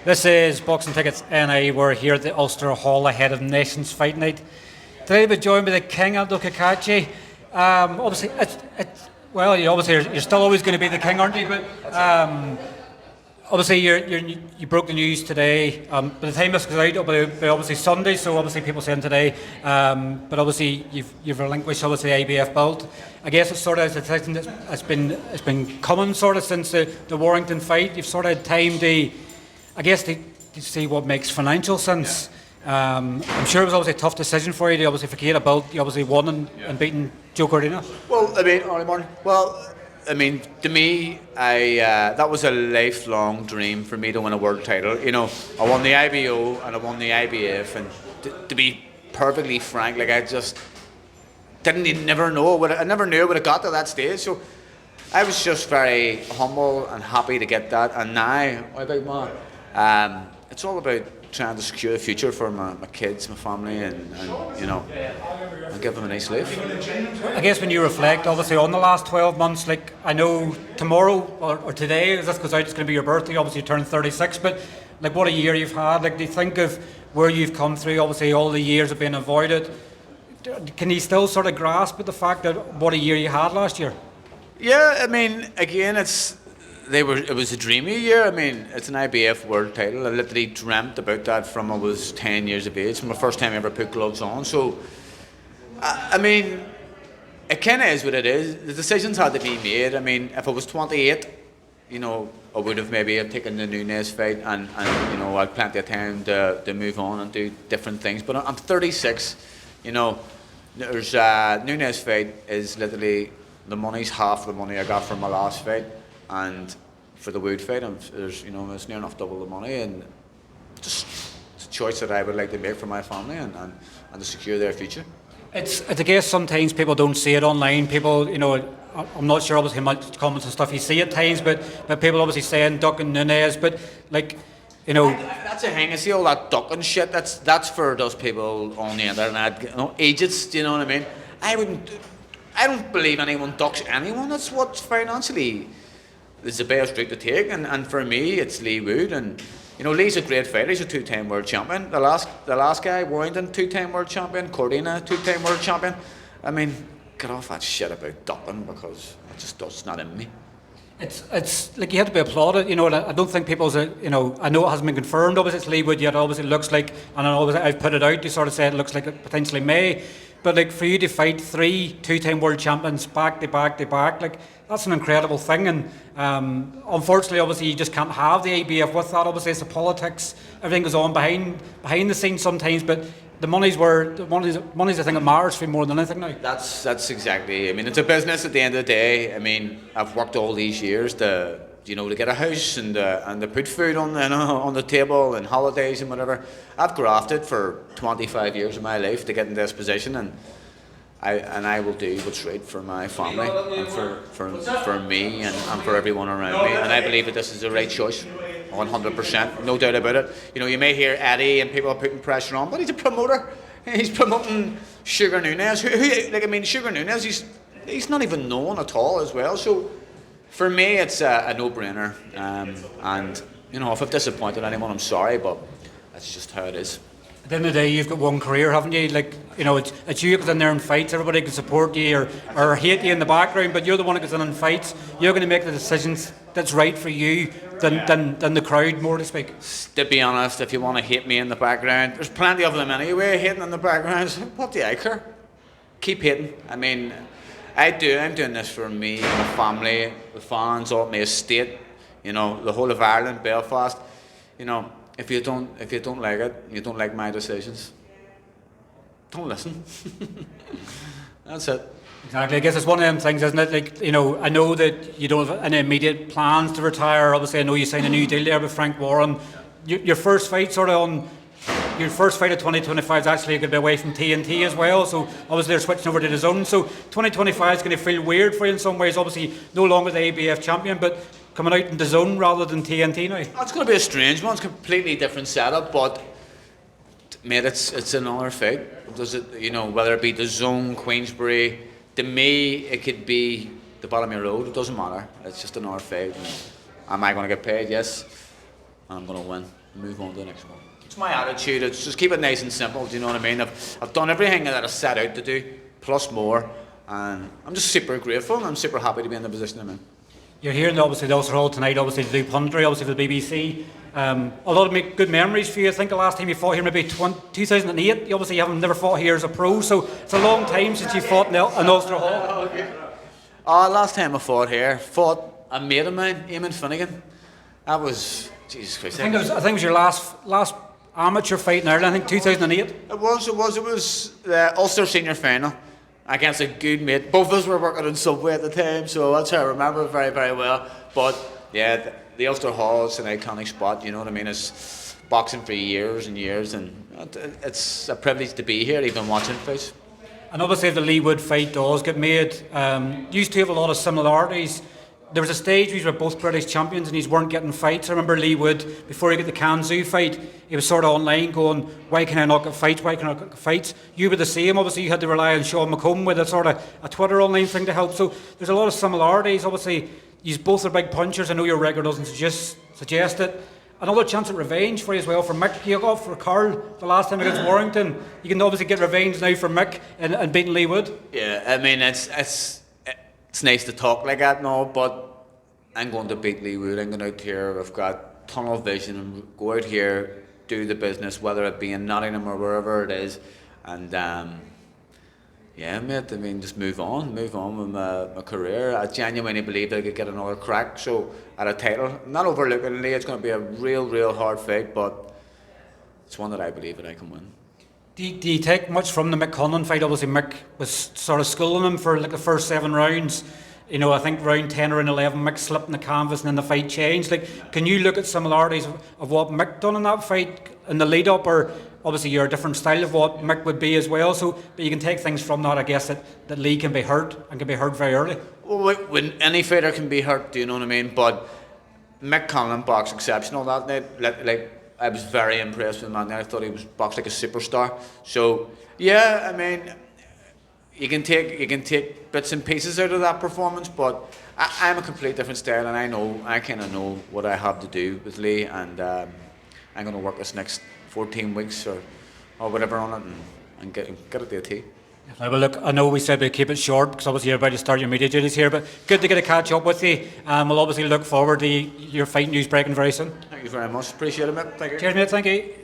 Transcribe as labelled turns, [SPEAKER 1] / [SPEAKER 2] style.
[SPEAKER 1] This is Boxing Tickets NI. We're here at the Ulsterhall ahead of Nations Fight Night. Today we're joined by the King, Anto Cacace. Obviously, you're still always going to be the King, aren't you? But obviously, you broke the news today. By the time this goes out, it'll be obviously Sunday. So obviously, people saying today. But obviously, you've relinquished obviously the IBF belt. I guess it's sort of it's been coming sort of since the Warrington fight. You've sort of had time to see what makes financial sense. I'm sure it was obviously a tough decision for you to obviously vacate a belt. You obviously won and beaten Joe Cordina.
[SPEAKER 2] Well, I mean, to me, that was a lifelong dream for me to win a world title. You know, I won the IBO and I won the IBF, and to be perfectly frank, like I just never knew I would have got to that stage. So I was just very humble and happy to get that. And now, it's all about trying to secure a future for my kids, my family, and give them a nice life.
[SPEAKER 1] I guess when you reflect, obviously, on the last 12 months, like I know tomorrow or today, as this goes out, it's going to be your birthday. Obviously, you turn 36, but like what a year you've had. Like, do you think of where you've come through? Obviously, all the years have been avoided. Can you still sort of grasp at the fact that what a year you had last year?
[SPEAKER 2] Yeah, I mean, again, it was a dreamy year. I mean, it's an IBF world title. I literally dreamt about that from I was 10 years of age, from the first time I ever put gloves on. So, I mean, it kind of is what it is. The decisions had to be made. I mean, if I was 28, I would have maybe taken the Nunez fight and I had plenty of time to move on and do different things. But I'm 36, there's Nunez fight is literally, the money's half the money I got from my last fight. And for the Wood fight, it's near enough double the money, and just it's a choice that I would like to make for my family and to secure their future.
[SPEAKER 1] It's I guess sometimes people don't see it online. People, I'm not sure obviously how much comments and stuff you see at times, but people obviously saying Duck and Nunez, but like,
[SPEAKER 2] that's a thing. I see all that duck and shit. That's for those people on the internet, agents. Do you know what I mean? I don't believe anyone ducks anyone. That's what's financially is the best route to take, and for me it's Leigh Wood, and Leigh's a great fighter. He's a two-time world champion. The last guy, Warrington, two-time world champion. Cordina, two-time world champion. I mean, get off that shit about ducking, because it's not in me.
[SPEAKER 1] It's like you have to be applauded, and I don't think people's, I know it hasn't been confirmed, obviously it's Leigh Wood, yet obviously it looks like, and I've put it out to sort of say it looks like it potentially may, but like for you to fight 3 two-time world champions back to back to back, like that's an incredible thing, and unfortunately obviously you just can't have the ABF with that. Obviously it's the politics, everything goes on behind the scenes sometimes, but the money's the thing that matters for you more than anything now.
[SPEAKER 2] That's exactly. I mean, it's a business at the end of the day. I mean, I've worked all these years to get a house and to put food on the table and holidays and whatever. I've grafted for 25 years of my life to get in this position, and I will do what's right for my family and for me and for everyone around me. And I believe that this is the right choice. 100%, no doubt about it. You may hear Eddie and people are putting pressure on, but he's a promoter. He's promoting Sugar Nunez. Sugar Nunez, he's not even known at all as well. So for me, it's a no-brainer. And if I've disappointed anyone, I'm sorry, but that's just how it is.
[SPEAKER 1] At the end of the day, you've got one career, haven't you? Like, it's you who goes in there and fights. Everybody can support you or hate you in the background, but you're the one who goes in and fights. You're going to make the decisions that's right for you than the crowd, more to speak.
[SPEAKER 2] To be honest, if you want to hate me in the background, there's plenty of them anyway, hating in the background. What do I care? Keep hating. I mean, I'm doing this for me, my family, the fans, all my estate, the whole of Ireland, Belfast. If you don't like it, you don't like my decisions, don't listen. That's it.
[SPEAKER 1] Exactly. I guess it's one of them things, isn't it? Like, I know that you don't have any immediate plans to retire. Obviously, I know you signed a new deal there with Frank Warren. Your first fight of 2025 is actually going to be away from TNT as well. So obviously they're switching over to dazn. So 2025 is going to feel weird for you in some ways. Obviously, no longer the ABF champion, but coming out in dazn rather than TNT now.
[SPEAKER 2] It's going to be a strange one. It's a completely different setup, but mate, it's another fight. Does it? Whether it be dazn, Queensberry, to me it could be the bottom of your road. It doesn't matter. It's just another fight. Am I going to get paid? Yes. And I'm going to win. move on to the next one. It's my attitude. It's just keep it nice and simple. Do you know what I mean? I've done everything that I set out to do, plus more, and I'm just super grateful and I'm super happy to be in the position I'm in.
[SPEAKER 1] You're here in obviously the Ulsterhall tonight, obviously to do punditry, obviously for the BBC. A lot of good memories for you. I think the last time you fought here maybe 2008. You obviously haven't never fought here as a pro, so it's a long time since you fought in Ulsterhall.
[SPEAKER 2] Last time I fought here, fought a mate of mine, Eamon Finnegan. That was, Jesus Christ.
[SPEAKER 1] I think it was your last amateur fight in Ireland. I think 2008.
[SPEAKER 2] It was the Ulster senior final against a good mate. Both of us were working on Subway at the time, so that's how I remember it very, very well. But yeah, the Ulster Hall is an iconic spot, you know what I mean? It's boxing for years and years, and it's a privilege to be here, even watching fights.
[SPEAKER 1] And obviously the Leigh Wood fight does get made. Used to have a lot of similarities. There was a stage where we were both British champions and he weren't getting fights. I remember Leigh Wood, before he got the Kanzu fight, he was sort of online going, why can I not get fights, why can I not get fights? You were the same, obviously you had to rely on Sean McComb with a sort of a Twitter online thing to help. So there's a lot of similarities. Obviously, you both are big punchers. I know your record doesn't suggest it. Another chance at revenge for you as well for Mick. You got for Carl the last time against Warrington. You can obviously get revenge now for Mick and beating Leigh Wood.
[SPEAKER 2] Yeah, I mean, it's nice to talk like that now, but I'm going to beat Leigh Wood. I'm going out here, I've got tunnel vision, and go out here, do the business, whether it be in Nottingham or wherever it is, and yeah, mate, I mean, just move on with my career. I genuinely believe that I could get another crack, so at a title. I'm not overlooking Leigh, it's going to be a real hard fight, but it's one that I believe that I can win.
[SPEAKER 1] Do you take much from the Mick Conlon fight? Obviously, Mick was sort of schooling him for like the first 7 rounds. You know, I think round 10 or 11, Mick slipped in the canvas and then the fight changed. Like, can you look at similarities of what Mick done in that fight in the lead up, or obviously you're a different style of what Mick would be as well, so but you can take things from that, I guess, that Leigh can be hurt and can be hurt very early.
[SPEAKER 2] Well, when any fighter can be hurt, do you know what I mean? But Mick Conlon boxed exceptional that night. Like I was very impressed with him that night. I thought he was boxed like a superstar. So yeah, I mean, you can take bits and pieces out of that performance, but I'm a complete different style, and I kind of know what I have to do with Leigh, and I'm going to work this next 14 weeks or whatever on it, and get it to a T.
[SPEAKER 1] Well, look, I know we said we'd keep it short because obviously you're about to start your media duties here, but good to get a catch up with you. We'll obviously look forward to your fight news breaking very soon.
[SPEAKER 2] Thank you very much. Appreciate it, mate. Thank you.
[SPEAKER 1] Cheers, mate. Thank you.